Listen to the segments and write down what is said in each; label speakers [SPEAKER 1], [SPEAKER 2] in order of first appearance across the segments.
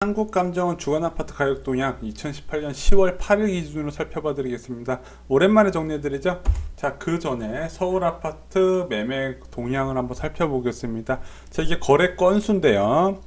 [SPEAKER 1] 한국감정원 주간아파트 가격 동향 2018년 10월 8일 기준으로 살펴봐 드리겠습니다. 오랜만에 정리해드리죠. 자, 그 전에 서울 아파트 매매 동향을 한번 살펴보겠습니다. 자, 이게 거래 건수인데요.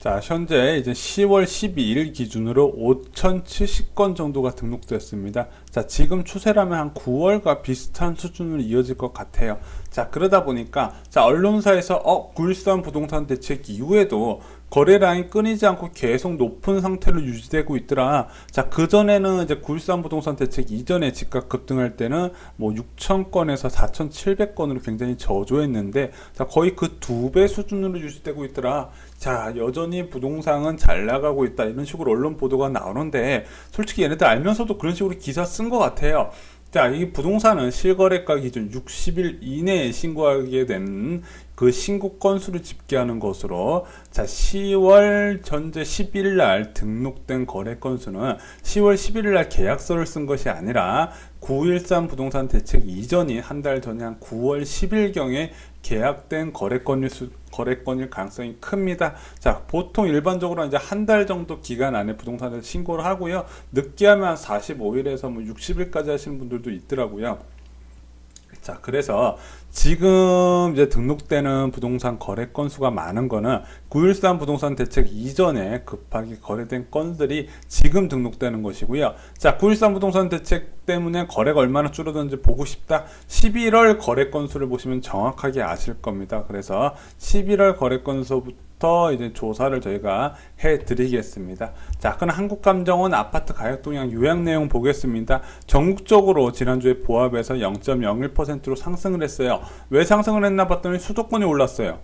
[SPEAKER 1] 자, 현재 이제 10월 12일 기준으로 5,070건 정도가 등록되었습니다. 자, 지금 추세라면 한 9월과 비슷한 수준으로 이어질 것 같아요. 자, 그러다 보니까 자, 언론사에서 9.13 부동산 대책 이후에도 거래 라인 끊이지 않고 계속 높은 상태로 유지되고 있더라. 자, 그전에는 이제 9.13 부동산 대책 이전에 집값 급등할 때는 뭐 6,000건에서 4,700건으로 굉장히 저조했는데, 자, 거의 그 2배 수준으로 유지되고 있더라. 자, 여전히 부동산은 잘 나가고 있다. 이런 식으로 언론 보도가 나오는데, 솔직히 얘네들 알면서도 그런 식으로 기사 쓴 것 같아요. 자, 이 부동산은 실거래가 기준 60일 이내에 신고하게 된 그 신고 건수를 집계하는 것으로, 자, 10월 현재 11일 날 등록된 거래 건수는 10월 11일 날 계약서를 쓴 것이 아니라 9.13 부동산 대책 이전인 한 달 전에 한 9월 10일경에 계약된 거래건일 가능성이 큽니다. 자, 보통 일반적으로 이제 한 달 정도 기간 안에 부동산을 신고를 하고요. 늦게 하면 한 45일에서 뭐 60일까지 하시는 분들도 있더라고요. 자, 그래서 지금 이제 등록되는 부동산 거래 건수가 많은 거는 9.13 부동산 대책 이전에 급하게 거래된 건들이 지금 등록되는 것이고요. 자, 9.13 부동산 대책 때문에 거래가 얼마나 줄어드는지 보고 싶다. 11월 거래 건수를 보시면 정확하게 아실 겁니다. 그래서 11월 거래 건수부터 이제 조사를 저희가 해드리겠습니다. 자, 그럼 한국감정원 아파트 가격 동향 요약 내용 보겠습니다. 전국적으로 지난주에 보합에서 0.01%로 상승을 했어요. 왜 상승을 했나 봤더니 수도권이 올랐어요.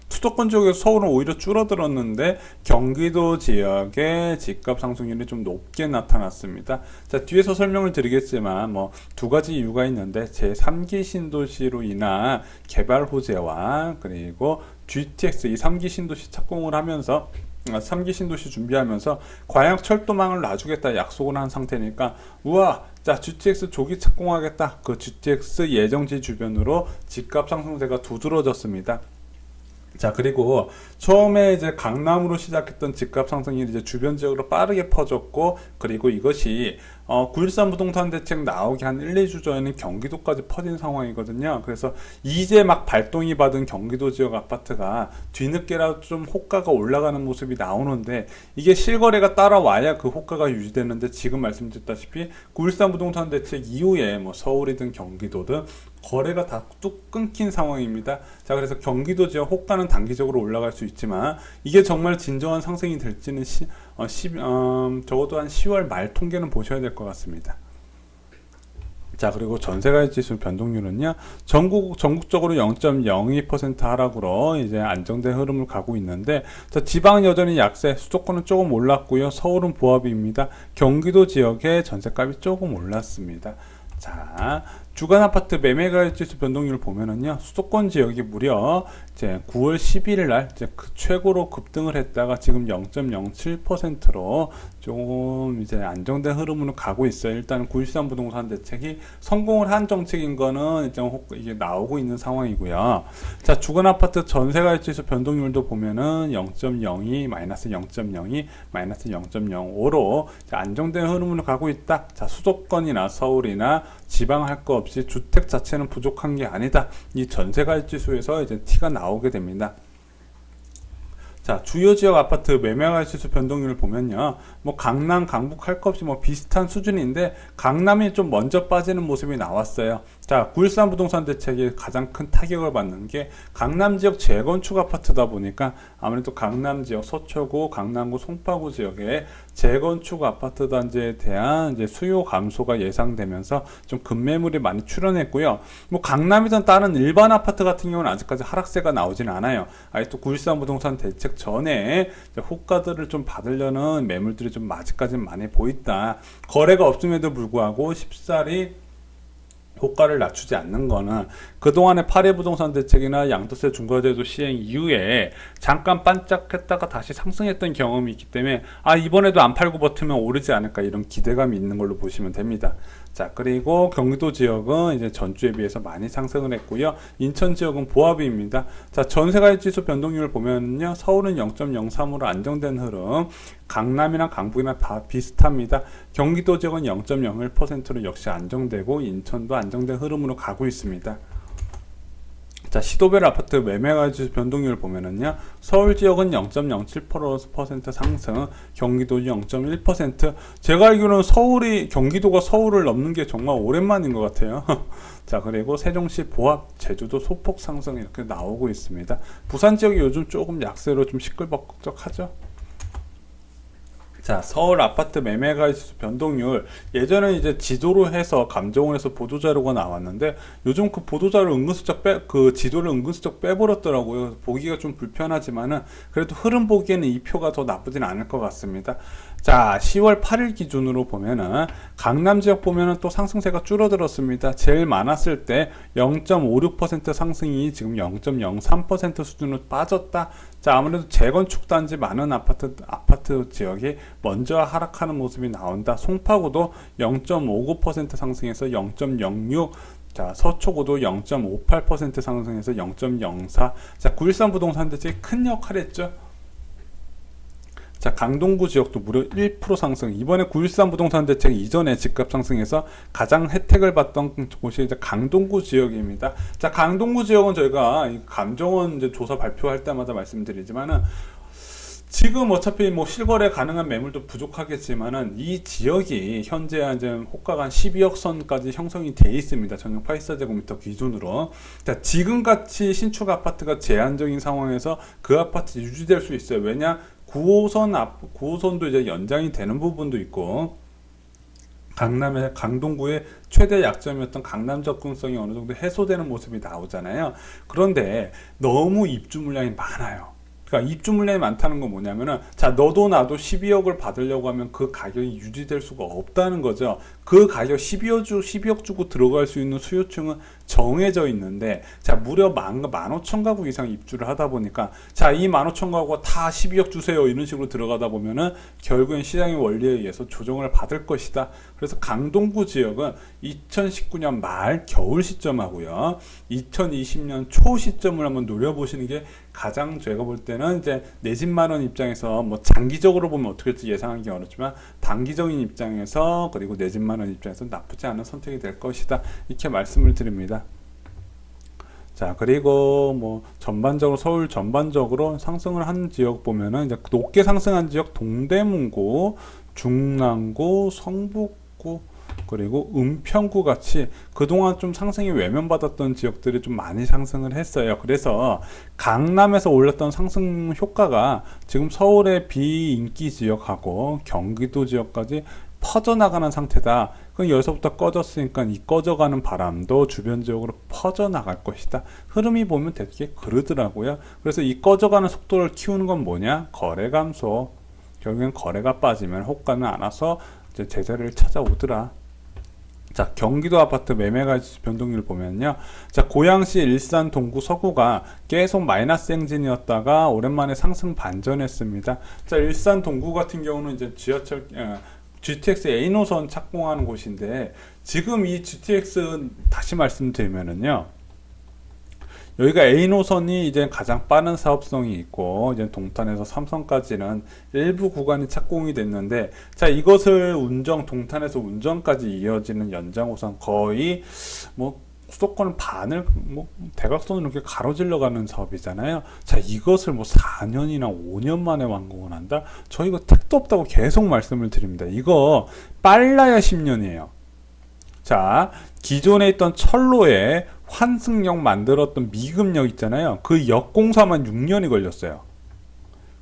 [SPEAKER 1] 수도권 지역에서 서울은 오히려 줄어들었는데 경기도 지역의 집값 상승률이 좀 높게 나타났습니다. 자, 뒤에서 설명을 드리겠지만 뭐 두 가지 이유가 있는데, 제3기 신도시로 인한 개발 호재와 그리고 GTX 이 3기 신도시 착공을 하면서 3기 신도시 준비하면서 광역 철도망을 놔주겠다 약속을 한 상태니까, 우와, 자, GTX 조기 착공하겠다. 그 GTX 예정지 주변으로 집값 상승세가 두드러졌습니다. 자, 그리고 처음에 이제 강남으로 시작했던 집값 상승이 이제 주변 지역으로 빠르게 퍼졌고, 그리고 이것이 9.13 부동산 대책 나오기 한 1, 2주 전에는 경기도까지 퍼진 상황이거든요. 그래서 이제 막 발동이 받은 경기도 지역 아파트가 뒤늦게라도 좀 호가가 올라가는 모습이 나오는데, 이게 실거래가 따라와야 그 호가가 유지되는데, 지금 말씀드렸다시피 9.13 부동산 대책 이후에 뭐 서울이든 경기도든 거래가 다 뚝 끊긴 상황입니다. 자, 그래서 경기도 지역 호가는 단기적으로 올라갈 수 있지만 이게 정말 진정한 상승이 될지는 적어도 한 10월 말 통계는 보셔야 될 것 같습니다. 자, 그리고 전세가액 지수 변동률은요, 전국적으로 0.02% 하락으로 이제 안정된 흐름을 가고 있는데, 자, 지방은 여전히 약세, 수도권은 조금 올랐고요, 서울은 보합입니다. 경기도 지역의 전세값이 조금 올랐습니다. 자, 주간 아파트 매매가액 지수 변동률을 보면은요, 수도권 지역이 무려 이제 9월 11일 날 이제 그 최고로 급등을 했다가 지금 0.07%로 조금 이제 안정된 흐름으로 가고 있어요. 일단 9.13 부동산 대책이 성공을 한 정책인 거는 이게 나오고 있는 상황이고요. 자, 주간 아파트 전세가액 지수 변동률도 보면은 0.02, 마이너스 0.02, 마이너스 0.05로 안정된 흐름으로 가고 있다. 자, 수도권이나 서울이나 지방 할 거 없이 주택 자체는 부족한 게 아니다. 이 전세가액 지수에서 이제 티가 나오게 됩니다. 자, 주요 지역 아파트 매매가액 지수 변동률을 보면요, 뭐 강남, 강북 할 거 없이 뭐 비슷한 수준인데, 강남이 좀 먼저 빠지는 모습이 나왔어요. 자, 9.13 부동산 대책이 가장 큰 타격을 받는 게 강남 지역 재건축 아파트다 보니까 아무래도 강남 지역 서초구, 강남구, 송파구 지역의 재건축 아파트 단지에 대한 이제 수요 감소가 예상되면서 좀 급매물이 많이 출현했고요. 뭐 강남이든 다른 일반 아파트 같은 경우는 아직까지 하락세가 나오진 않아요. 아직도 9.13 부동산 대책 전에 호가들을 좀 받으려는 매물들이 좀 아직까지는 많이 보인다. 거래가 없음에도 불구하고 쉽사리 호가를 낮추지 않는 거는 그동안의 파리 부동산 대책이나 양도세 중과제도 시행 이후에 잠깐 반짝했다가 다시 상승했던 경험이 있기 때문에 이번에도 안 팔고 버티면 오르지 않을까, 이런 기대감이 있는 걸로 보시면 됩니다. 자, 그리고 경기도 지역은 이제 전주에 비해서 많이 상승을 했고요. 인천 지역은 보합입니다. 자, 전세가격 지수 변동률을 보면요. 서울은 0.03으로 안정된 흐름, 강남이나 강북이나 다 비슷합니다. 경기도 지역은 0.01%로 역시 안정되고 인천도 안정된 흐름으로 가고 있습니다. 자, 시도별 아파트 매매가격 지수 변동률을 보면은요, 서울 지역은 0.07% 상승, 경기도 0.1%. 제가 알기로는 경기도가 서울을 넘는 게 정말 오랜만인 것 같아요. 자, 그리고 세종시 보합, 제주도 소폭 상승 이렇게 나오고 있습니다. 부산 지역이 요즘 조금 약세로 좀 시끌벅적하죠. 자, 서울 아파트 매매가격 지수 변동률, 예전에 이제 지도로 해서 감정원에서 보도자료가 나왔는데 요즘 그 보도자료 그 지도를 은근슬쩍 빼버렸더라고요. 보기가 좀 불편하지만은 그래도 흐름 보기에는 이 표가 더 나쁘진 않을 것 같습니다. 자, 10월 8일 기준으로 보면은 강남 지역 보면은 또 상승세가 줄어들었습니다. 제일 많았을 때 0.56% 상승이 지금 0.03% 수준으로 빠졌다. 자, 아무래도 재건축 단지 많은 아파트 지역이 먼저 하락하는 모습이 나온다. 송파구도 0.59% 상승해서 0.06. 자, 서초구도 0.58% 상승해서 0.04. 자, 913 부동산 대책이 큰 역할을 했죠. 자, 강동구 지역도 무려 1% 상승. 이번에 913 부동산 대책 이전에 집값 상승해서 가장 혜택을 받던 곳이 이제 강동구 지역입니다. 자, 강동구 지역은 저희가 감정원 이제 조사 발표할 때마다 말씀드리지만은 지금 어차피 뭐 실거래 가능한 매물도 부족하겠지만은 이 지역이 현재 이제 호가가 한 12억 선까지 형성이 돼 있습니다. 전용 84제곱미터 기준으로. 자, 지금같이 신축 아파트가 제한적인 상황에서 그 아파트 유지될 수 있어요. 왜냐? 9호선도 이제 연장이 되는 부분도 있고, 강동구의 최대 약점이었던 강남 접근성이 어느 정도 해소되는 모습이 나오잖아요. 그런데 너무 입주 물량이 많아요. 그러니까 입주 물량이 많다는 건 뭐냐면은, 자, 너도 나도 12억을 받으려고 하면 그 가격이 유지될 수가 없다는 거죠. 그 가격 12억 주고 들어갈 수 있는 수요층은 정해져 있는데, 자, 무려 15,000가구 이상 입주를 하다 보니까, 자, 이 15,000가구가 다 12억 주세요 이런 식으로 들어가다 보면은 결국엔 시장의 원리에 의해서 조정을 받을 것이다. 그래서 강동구 지역은 2019년 말 겨울 시점하고요, 2020년 초 시점을 한번 노려보시는 게 가장, 제가 볼 때는 이제 내 집 마련 입장에서 뭐 장기적으로 보면 어떻게 될지 예상하기 어렵지만 단기적인 입장에서, 그리고 내 집 마련 입장에서 나쁘지 않은 선택이 될 것이다, 이렇게 말씀을 드립니다. 자, 그리고 뭐 전반적으로 서울 전반적으로 상승을 한 지역 보면은 이제 높게 상승한 지역 동대문구, 중랑구, 성북구, 그리고 은평구 같이 그동안 좀 상승이 외면받았던 지역들이 좀 많이 상승을 했어요. 그래서 강남에서 올랐던 상승 효과가 지금 서울의 비인기 지역하고 경기도 지역까지 퍼져나가는 상태다. 그럼 여기서부터 꺼졌으니까 이 꺼져가는 바람도 주변 지역으로 퍼져나갈 것이다. 흐름이 보면 되게 그러더라고요. 그래서 이 꺼져가는 속도를 키우는 건 뭐냐? 거래 감소. 결국엔 거래가 빠지면 호가는 안 와서 이제 제자리를 찾아오더라. 자, 경기도 아파트 매매가격 변동률 보면요. 자, 고양시, 일산, 동구, 서구가 계속 마이너스 행진이었다가 오랜만에 상승 반전했습니다. 자, 일산, 동구 같은 경우는 이제 GTX A 노선 착공하는 곳인데, 지금 이 GTX 다시 말씀드리면은요, 여기가 A 노선이 이제 가장 빠른 사업성이 있고, 이제 동탄에서 삼성까지는 일부 구간이 착공이 됐는데, 자, 이것을 동탄에서 운정까지 이어지는 연장호선 거의 뭐 수도권 반을 뭐 대각선으로 이렇게 가로질러 가는 사업이잖아요. 자, 이것을 뭐 4년이나 5년 만에 완공을 한다? 저 이거 택도 없다고 계속 말씀을 드립니다. 이거 빨라야 10년이에요. 자, 기존에 있던 철로에 환승역 만들었던 미금역 있잖아요. 그 역 공사만 6년이 걸렸어요.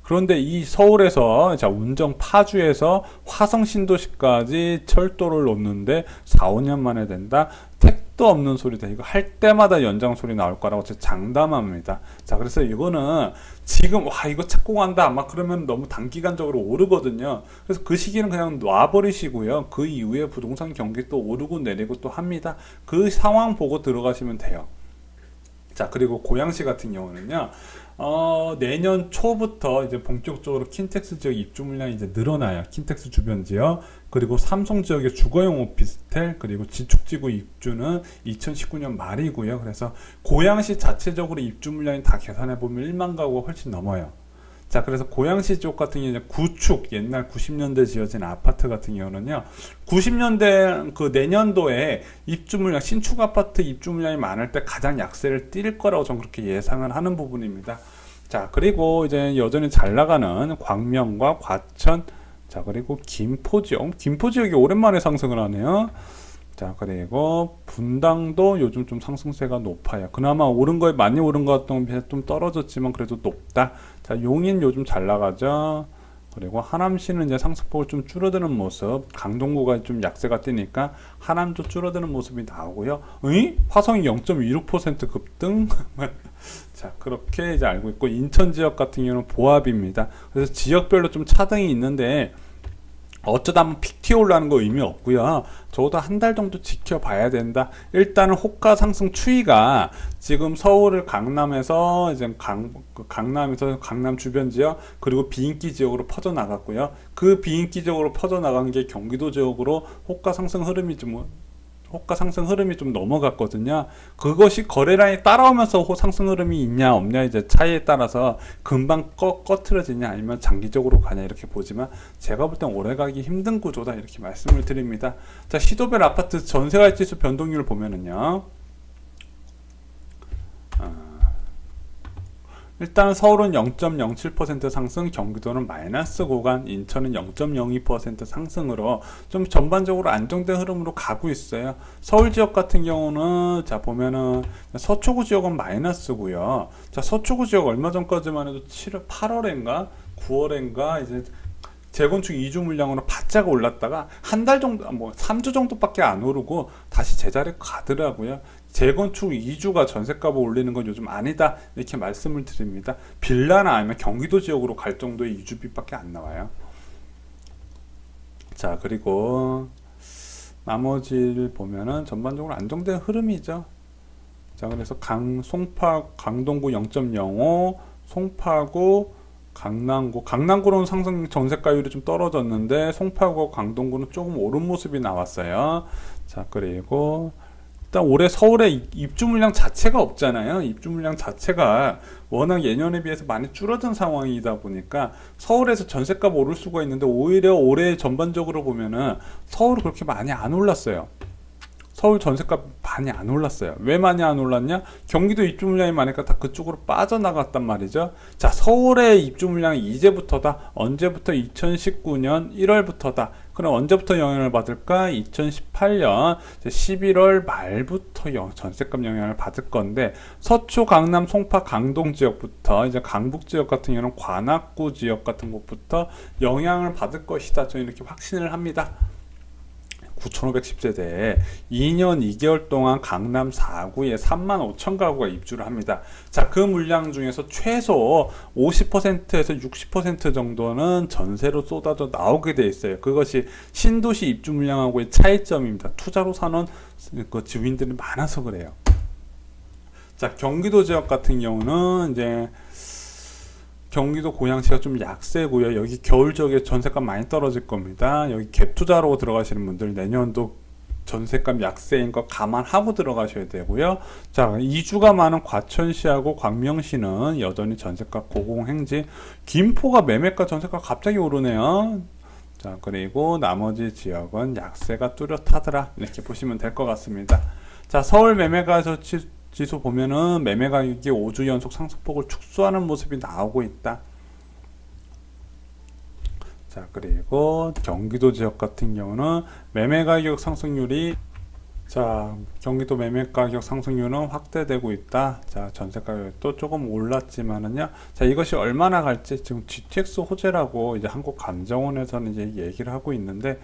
[SPEAKER 1] 그런데 이 서울에서, 자, 운정 파주에서 화성 신도시까지 철도를 놓는데 4, 5년 만에 된다? 택도 없는 소리다. 이거 할 때마다 연장 소리 나올 거라고 제가 장담합니다. 자, 그래서 이거는 지금 이거 착공한다 아마 그러면 너무 단기간적으로 오르거든요. 그래서 그 시기는 그냥 놔버리시고요. 그 이후에 부동산 경기 또 오르고 내리고 또 합니다. 그 상황 보고 들어가시면 돼요. 자, 그리고 고양시 같은 경우는요, 내년 초부터 이제 본격적으로 킨텍스 지역 입주 물량이 이제 늘어나요. 킨텍스 주변 지역, 그리고 삼성 지역의 주거용 오피스텔, 그리고 지축지구 입주는 2019년 말이고요. 그래서 고양시 자체적으로 입주 물량이 다 계산해 보면 1만 가구가 훨씬 넘어요. 자, 그래서 고양시 쪽 같은 경우는 구축, 옛날 90년대 지어진 아파트 같은 경우는요, 90년대 그 내년도에 입주 물량, 신축 아파트 입주 물량이 많을 때 가장 약세를 띌 거라고 저는 그렇게 예상을 하는 부분입니다. 자, 그리고 이제 여전히 잘 나가는 광명과 과천, 자, 그리고 김포 지역, 김포 지역이 오랜만에 상승을 하네요. 자, 그리고 분당도 요즘 좀 상승세가 높아요. 그나마 오른 거에 많이 오른 것 같던 비해 좀 떨어졌지만 그래도 높다. 자, 용인 요즘 잘 나가죠. 그리고 하남시는 이제 상승폭을 좀 줄어드는 모습, 강동구가 좀 약세가 뜨니까 하남도 줄어드는 모습이 나오고요. 화성이 0.26% 급등. 자, 그렇게 이제 알고 있고, 인천 지역 같은 경우는 보합입니다. 그래서 지역별로 좀 차등이 있는데 어쩌다 한번 픽 튀어 올라가는 거 의미 없고요. 적어도 한 달 정도 지켜봐야 된다. 일단은 호가 상승 추이가 지금 서울을 강남에서 이제 강남에서 강남 주변 지역 그리고 비인기 지역으로 퍼져 나갔고요. 그 비인기 지역으로 퍼져 나간 게 경기도 지역으로 호가 상승 흐름이 좀 넘어갔거든요. 그것이 거래량이 따라오면서 상승 흐름이 있냐 없냐 이제 차이에 따라서 금방 꺼트려지냐 아니면 장기적으로 가냐 이렇게 보지만 제가 볼 땐 오래 가기 힘든 구조다 이렇게 말씀을 드립니다. 자, 시도별 아파트 전세가액 지수 변동률을 보면은요. 일단 서울은 0.07% 상승, 경기도는 마이너스 구간, 인천은 0.02% 상승으로 좀 전반적으로 안정된 흐름으로 가고 있어요. 서울 지역 같은 경우는 자 보면은 서초구 지역은 마이너스고요. 자, 서초구 지역 얼마 전까지만 해도 8월인가 9월인가 이제 재건축 이주 물량으로 바짝 올랐다가 한 달 정도, 3주 정도밖에 안 오르고 다시 제자리에 가더라고요. 재건축 이주가 전셋값을 올리는 건 요즘 아니다 이렇게 말씀을 드립니다. 빌라나 아니면 경기도 지역으로 갈 정도의 이주비밖에 안 나와요. 자, 그리고 나머지를 보면은 전반적으로 안정된 흐름이죠. 자, 그래서 강동구 0.05, 송파구, 강남구로는 상승 전세가율이 좀 떨어졌는데 송파구, 강동구는 조금 오른 모습이 나왔어요. 자, 그리고 일단 올해 서울에 입주 물량 자체가 없잖아요. 입주 물량 자체가 워낙 예년에 비해서 많이 줄어든 상황이다 보니까 서울에서 전세값 오를 수가 있는데 오히려 올해 전반적으로 보면은 서울은 그렇게 많이 안 올랐어요. 서울 전세값 많이 안 올랐어요. 왜 많이 안 올랐냐? 경기도 입주 물량이 많으니까 다 그쪽으로 빠져나갔단 말이죠. 자, 서울의 입주 물량이 이제부터다. 언제부터? 2019년 1월부터다. 그럼 언제부터 영향을 받을까? 2018년 11월 말부터 전세값 영향을 받을 건데 서초, 강남, 송파, 강동 지역부터 이제 강북 지역 같은 경우는 관악구 지역 같은 곳부터 영향을 받을 것이다. 저는 이렇게 확신을 합니다. 9,510세대에 2년 2개월 동안 강남 4구에 35,000가구가 입주를 합니다. 자, 그 물량 중에서 최소 50%에서 60% 정도는 전세로 쏟아져 나오게 돼 있어요. 그것이 신도시 입주 물량하고의 차이점입니다. 투자로 사는 그 지구인들이 많아서 그래요. 자, 경기도 지역 같은 경우는 이제 경기도 고양시가 좀 약세고요. 여기 겨울 지역에 전세값 많이 떨어질 겁니다. 여기 갭 투자로 들어가시는 분들 내년도 전세값 약세인 거 감안하고 들어가셔야 되고요. 자, 이주가 많은 과천시하고 광명시는 여전히 전세값 고공행진. 김포가 매매가 전세값 갑자기 오르네요. 자, 그리고 나머지 지역은 약세가 뚜렷하더라 이렇게 보시면 될 것 같습니다. 자, 서울 매매가 지수 보면은 매매 가격이 5주 연속 상승폭을 축소하는 모습이 나오고 있다. 자, 그리고 경기도 지역 같은 경우는 매매 가격 상승률이 경기도 매매 가격 상승률은 확대되고 있다. 자, 전세 가격도 조금 올랐지만은요. 자, 이것이 얼마나 갈지 지금 GTX 호재라고 이제 한국감정원에서는 이제 얘기를 하고 있는데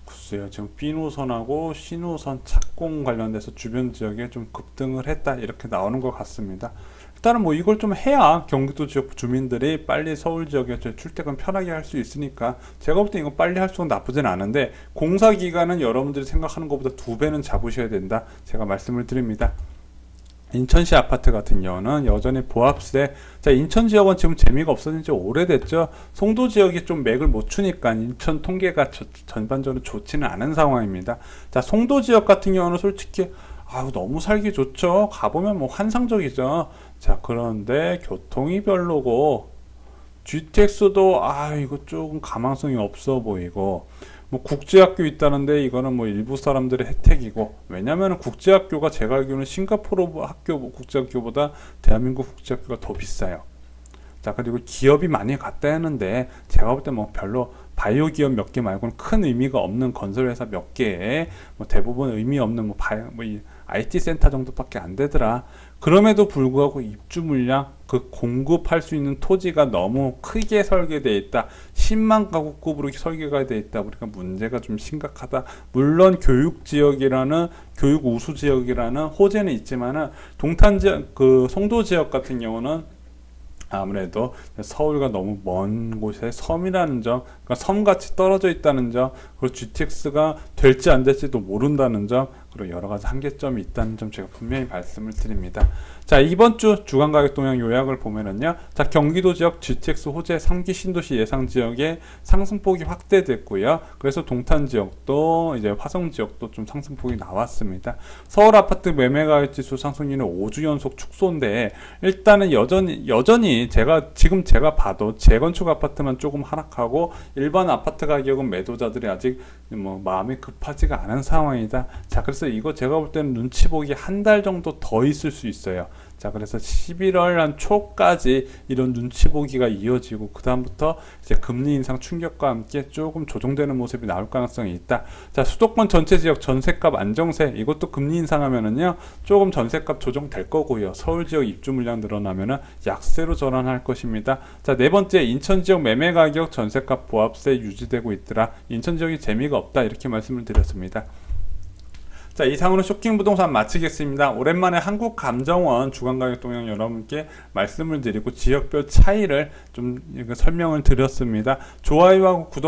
[SPEAKER 1] 글쎄요, 지금 B노선하고 C노선 착공 관련돼서 주변 지역에 좀 급등을 했다 이렇게 나오는 것 같습니다. 일단은 뭐 이걸 좀 해야 경기도 지역 주민들이 빨리 서울 지역에 출퇴근 편하게 할 수 있으니까 제가 볼 때 이거 빨리 할수록 나쁘진 않은데 공사 기간은 여러분들이 생각하는 것보다 2배는 잡으셔야 된다 제가 말씀을 드립니다. 인천시 아파트 같은 경우는 여전히 보합세. 자, 인천 지역은 지금 재미가 없어진 지 오래됐죠. 송도 지역이 좀 맥을 못 추니까 인천 통계가 전반적으로 좋지는 않은 상황입니다. 자, 송도 지역 같은 경우는 솔직히 너무 살기 좋죠. 가보면 뭐 환상적이죠. 자, 그런데 교통이 별로고 GTX도 이거 조금 가망성이 없어 보이고, 뭐 국제학교 있다는데 이거는 뭐 일부 사람들의 혜택이고, 왜냐면 국제학교가 제가 알기로는 싱가포르 학교 국제학교보다 대한민국 국제학교가 더 비싸요. 자, 그리고 기업이 많이 갔다 했는데 제가 볼 때 뭐 별로 바이오 기업 몇 개 말고는 큰 의미가 없는 건설 회사 몇 개에 뭐 대부분 의미 없는 이 IT 센터 정도밖에 안 되더라. 그럼에도 불구하고 입주 물량, 그 공급할 수 있는 토지가 너무 크게 설계되어 있다. 10만 가구급으로 설계가 되어 있다. 그러니까 문제가 좀 심각하다. 물론 교육 지역이라는, 교육 우수 지역이라는 호재는 있지만은 동탄 지역, 그 송도 지역 같은 경우는 아무래도 서울과 너무 먼 곳에 섬이라는 점, 그러니까 섬같이 떨어져 있다는 점, 그리고 GTX가 될지 안 될지도 모른다는 점, 그리고 여러 가지 한계점이 있다는 점 제가 분명히 말씀을 드립니다. 자, 이번 주 주간 가격 동향 요약을 보면은요. 자, 경기도 지역 GTX 호재 3기 신도시 예상 지역의 상승폭이 확대됐고요. 그래서 동탄 지역도 이제 화성 지역도 좀 상승폭이 나왔습니다. 서울 아파트 매매 가격 지수 상승률은 5주 연속 축소인데, 일단은 여전히 지금 제가 봐도 재건축 아파트만 조금 하락하고 일반 아파트 가격은 매도자들이 아직 뭐 마음이 급하지가 않은 상황이다. 자, 그래서 이거 제가 볼 때는 눈치 보기 한 달 정도 더 있을 수 있어요. 자, 그래서 11월 한 초까지 이런 눈치 보기가 이어지고, 그 다음부터 이제 금리 인상 충격과 함께 조금 조정되는 모습이 나올 가능성이 있다. 자, 수도권 전체 지역 전세값 안정세, 이것도 금리 인상하면은요 조금 전세값 조정될 거고요. 서울 지역 입주 물량 늘어나면은 약세로 전환할 것입니다. 자, 네 번째, 인천 지역 매매 가격 전세값 보합세 유지되고 있더라. 인천 지역이 재미가 없다, 이렇게 말씀을 드렸습니다. 자, 이상으로 쇼킹 부동산 마치겠습니다. 오랜만에 한국감정원 주간가격 동향 여러분께 말씀을 드리고 지역별 차이를 좀 설명을 드렸습니다. 좋아요하고 구독